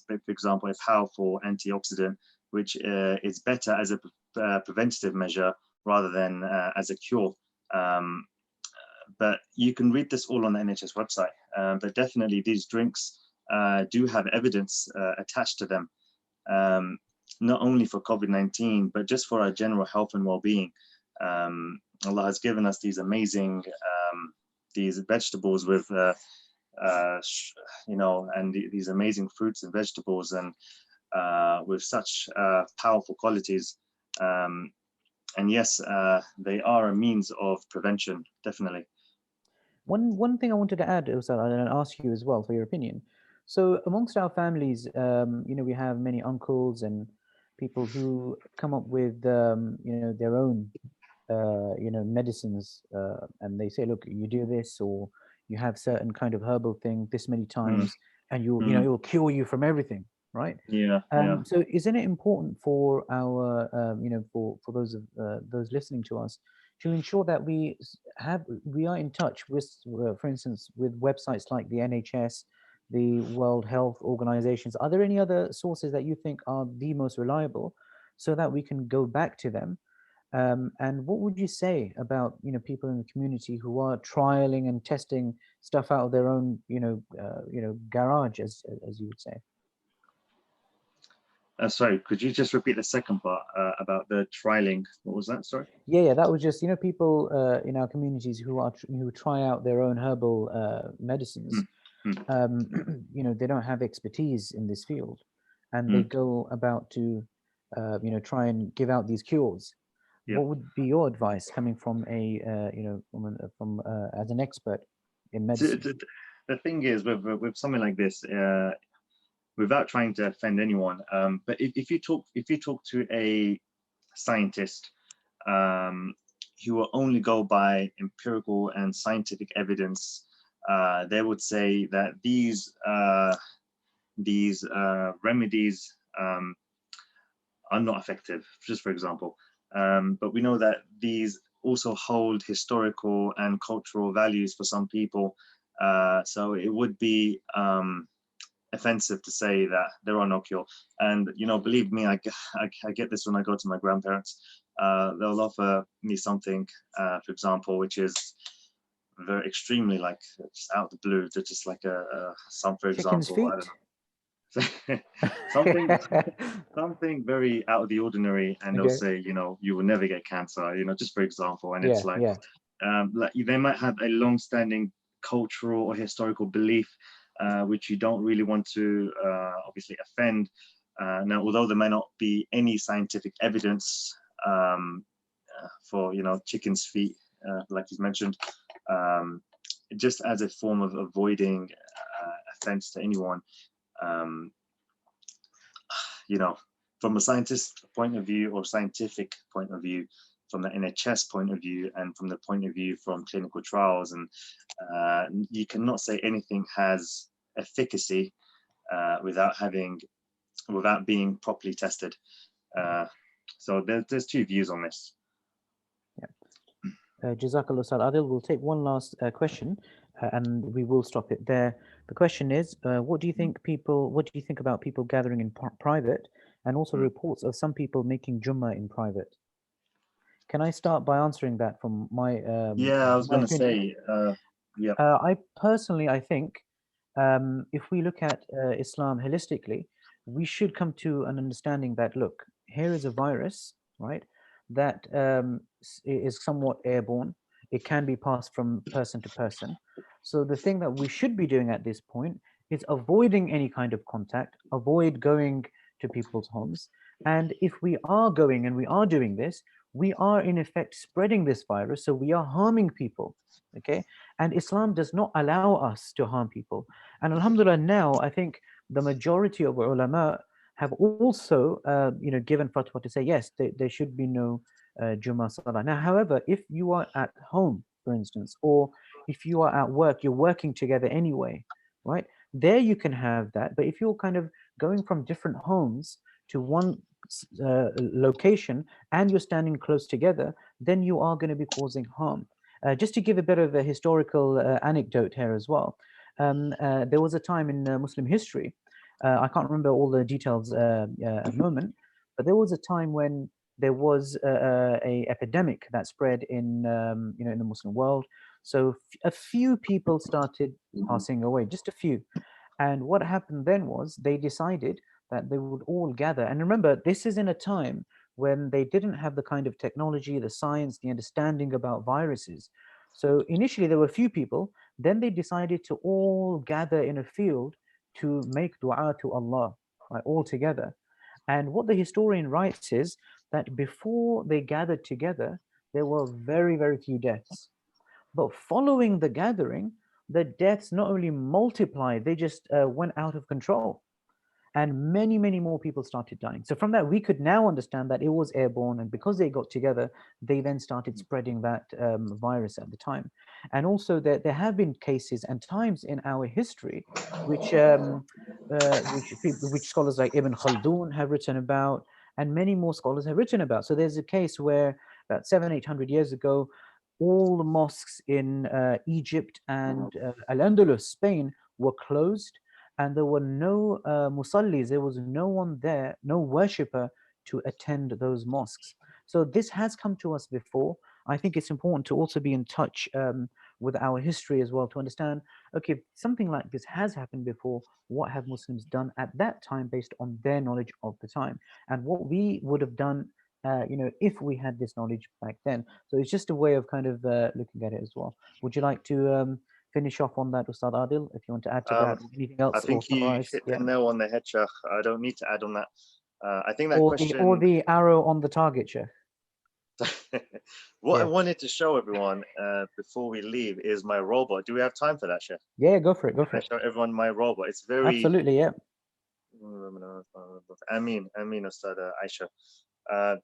for example, a powerful antioxidant, which is better as a preventative measure rather than as a cure. But you can read this all on the NHS website. But definitely these drinks do have evidence attached to them, not only for COVID-19, but just for our general health and well-being. Allah has given us these amazing these vegetables with you know, and these amazing fruits and vegetables, and with such powerful qualities. And yes, they are a means of prevention, definitely. One thing I wanted to add, Ustadh, and ask you as well for your opinion. So amongst our families, you know, we have many uncles and people who come up with, you know, their own, you know, medicines, and they say, look, you do this, or you have certain kind of herbal thing this many times, and you know, it will cure you from everything, right? Yeah. So isn't it important for our, you know, for those listening to us, to ensure that we are in touch with, for instance, with websites like the NHS, the World Health Organizations? Are there any other sources that you think are the most reliable, so that we can go back to them? And what would you say about, you know, people in the community who are trialing and testing stuff out of their own, you know, garage, as you would say? Sorry, could you just repeat the second part about the trialing? What was that? Sorry. Yeah, that was just, you know, people in our communities who try out their own herbal medicines. You know, they don't have expertise in this field, and they go about to, you know, try and give out these cures. Yeah. What would be your advice, coming from a, you know, from as an expert in medicine? The thing is, with something like this, without trying to offend anyone, but if you talk to a scientist who will only go by empirical and scientific evidence, they would say that these remedies are not effective, just for example. But we know that these also hold historical and cultural values for some people. So it would be offensive to say that there are no cure. And, you know, believe me, I get this when I go to my grandparents. They'll offer me something, for example, which is very extremely, like, just out of the blue. They're just like some, for Chicken's example, I don't know. something very out of the ordinary, and they'll say, you know, you will never get cancer, you know, just for example. And it's like, like they might have a long-standing cultural or historical belief, which you don't really want to obviously offend. Now, although there may not be any scientific evidence for, you know, chicken's feet, like you mentioned, just as a form of avoiding offense to anyone, you know, from a scientist point of view or scientific point of view, from the NHS point of view, and from the point of view from clinical trials, and you cannot say anything has efficacy without being properly tested. So there's two views on this. Jazakallah, Ustadh Aadil. We'll take one last question, and we will stop it there. The question is, what do you think about people gathering in private, and also reports of some people making Jummah in private? Can I start by answering that from my yeah, I was going to say, yeah. I personally, I think, if we look at Islam holistically, we should come to an understanding that, look, here is a virus, right, that is somewhat airborne. It can be passed from person to person. So the thing that we should be doing at this point is avoiding any kind of contact, avoid going to people's homes, And if we are going and we are doing this, we are in effect spreading this virus. So we are harming people. Okay. And Islam does not allow us to harm people. And alhamdulillah, now I think the majority of ulama have also, given fatwa to say, yes, there should be no Jummah Salah. Now, however, if you are at home, for instance, or if you are at work, you're working together anyway, right? There you can have that. But if you're kind of going from different homes to one location and you're standing close together, then you are going to be causing harm. Just to give a bit of a historical anecdote here as well, there was a time in Muslim history, I can't remember all the details at the moment, but there was a time when there was a epidemic that spread in in the Muslim world. So a few people started passing away, just a few. And what happened then was they decided that they would all gather. And remember, this is in a time when they didn't have the kind of technology, the science, the understanding about viruses. So initially there were a few people, then they decided to all gather in a field to make dua to Allah, right, all together. And what the historian writes is that before they gathered together, there were very, very few deaths. But following the gathering, the deaths not only multiplied, they just went out of control. And many, many more people started dying. So from that, we could now understand that it was airborne. And because they got together, they then started spreading that virus at the time. And also there have been cases and times in our history which scholars like Ibn Khaldun have written about, and many more scholars have written about. So there's a case where about 700-800 years ago, all the mosques in Egypt and Al-Andalus, Spain, were closed, and there were no musallis, there was no one there, no worshipper to attend those mosques. So this has come to us before. I think it's important to also be in touch with our history as well, to understand, okay, something like this has happened before. What have Muslims done at that time based on their knowledge of the time, and what we would have done if we had this knowledge back then. So it's just a way of kind of looking at it as well. Would you like to finish off on that, Ustad Adil, if you want to add to that? Anything I else or think you summarize? hit Yeah. the nail on the head, Sheikh. I don't need to add on that. I think that Or question, the arrow on the target, Sheikh. what I Yeah. wanted to show everyone before we leave is my robot. Do we have time for that, Sheikh? Yeah, go for it. Go for Can I it. show everyone my robot? It's very. Absolutely, yeah. Amin, Ustad Aisha.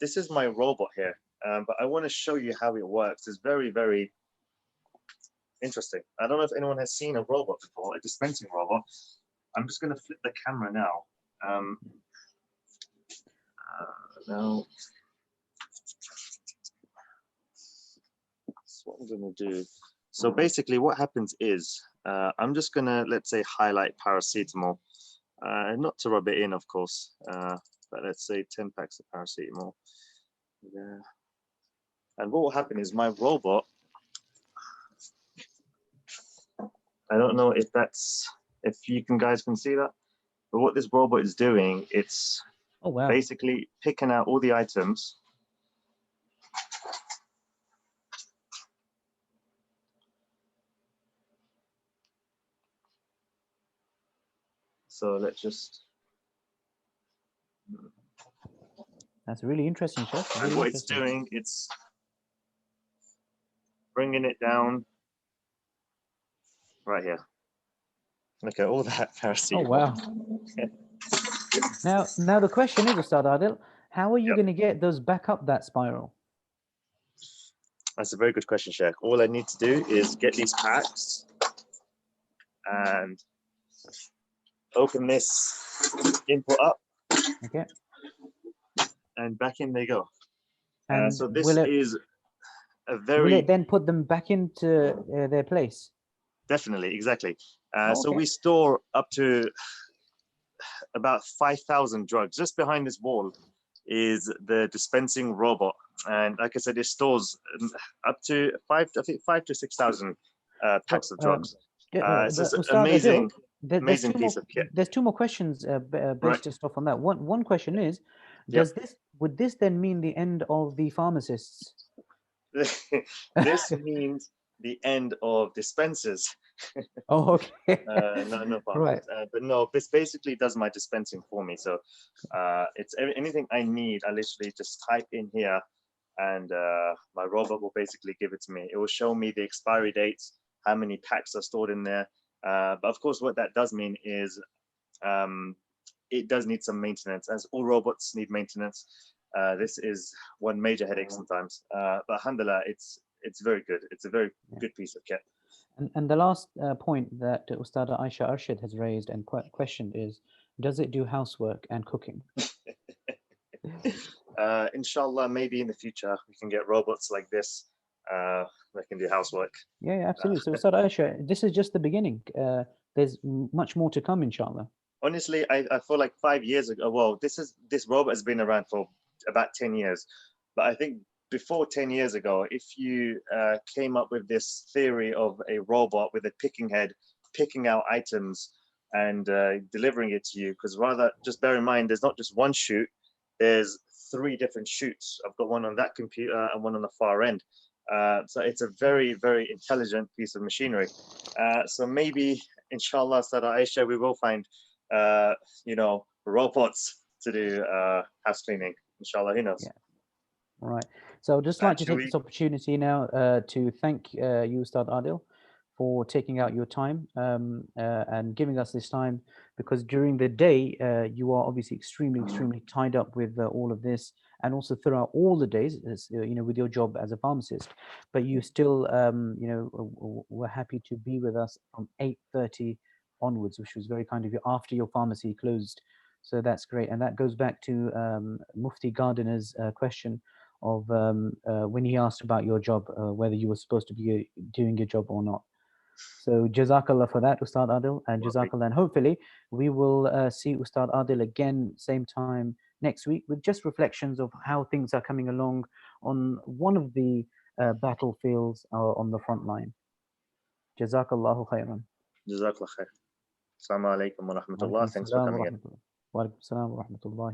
This is my robot here, but I want to show you how it works. It's very, very interesting. I don't know if anyone has seen a robot before, a dispensing robot. I'm just going to flip the camera now. Now, that's what I'm going to do. So basically what happens is, I'm just going to, let's say, highlight paracetamol. Not to rub it in, of course, but let's say 10 packs of paracetamol. Yeah. And what will happen is my robot, I don't know if you guys can see that, but what this robot is doing, it's basically picking out all the items. So let's just. That's really interesting, Chef. And what it's doing, it's bringing it down right here. Look at all that paracetamol. Oh, wow. Now the question is, Ustad Adil, how are you going to get those back up that spiral? That's a very good question, Sheikh. All I need to do is get these packs and open this input up. Okay. And back in they go. And so this is a very. Will it then put them back into their place? Definitely, exactly. So we store up to about 5,000 drugs. Just behind this wall is the dispensing robot, and like I said, it stores up to 5 to 6,000 packs of drugs. It's just an amazing piece of kit. There's two more questions based just off on that. One question is, would this then mean the end of the pharmacists? This means the end of dispensers. Oh, okay. No pharmacist. But no, this basically does my dispensing for me. So it's anything I need, I literally just type in here, and my robot will basically give it to me. It will show me the expiry dates, how many packs are stored in there. But of course, what that does mean is it does need some maintenance, as all robots need maintenance. This is one major headache sometimes. But alhamdulillah, it's very good. It's a very good piece of kit. And the last point that Ustad Aisha Arshid has raised and questioned is, does it do housework and cooking? Inshallah, maybe in the future we can get robots like this that can do housework. Yeah, absolutely. So Ustad Aisha, this is just the beginning. There's much more to come, inshallah. Honestly, I feel like 5 years ago, well, this robot has been around for about 10 years. But I think before 10 years ago, if you came up with this theory of a robot with a picking head, picking out items and delivering it to you, because rather, just bear in mind, there's not just one chute, there's 3 different chutes. I've got one on that computer and one on the far end. So it's a very, very intelligent piece of machinery. So maybe, inshallah, Ustad Aisha, we will find robots to do house cleaning. Inshallah, who knows? Yeah. All right. So I'd just like to take this opportunity now to thank you, Ustad Aadil, for taking out your time and giving us this time, because during the day you are obviously extremely tied up with all of this, and also throughout all the days, with your job as a pharmacist. But you still, were happy to be with us from 8:30 onwards, which was very kind of you, after your pharmacy closed. So that's great, and that goes back to Mufti Gardiner's question of when he asked about your job, whether you were supposed to be doing your job or not. So Jazakallah for that, Ustad Aadil, and Jazakallah. And hopefully we will see Ustad Aadil again, same time next week, with just reflections of how things are coming along on one of the battlefields on the front line. Jazakallahu khairan. Jazakallah khair. Assalamu alaikum wa rahmatullah. Thanks for coming in. Wa alaikum assalam wa rahmatullah.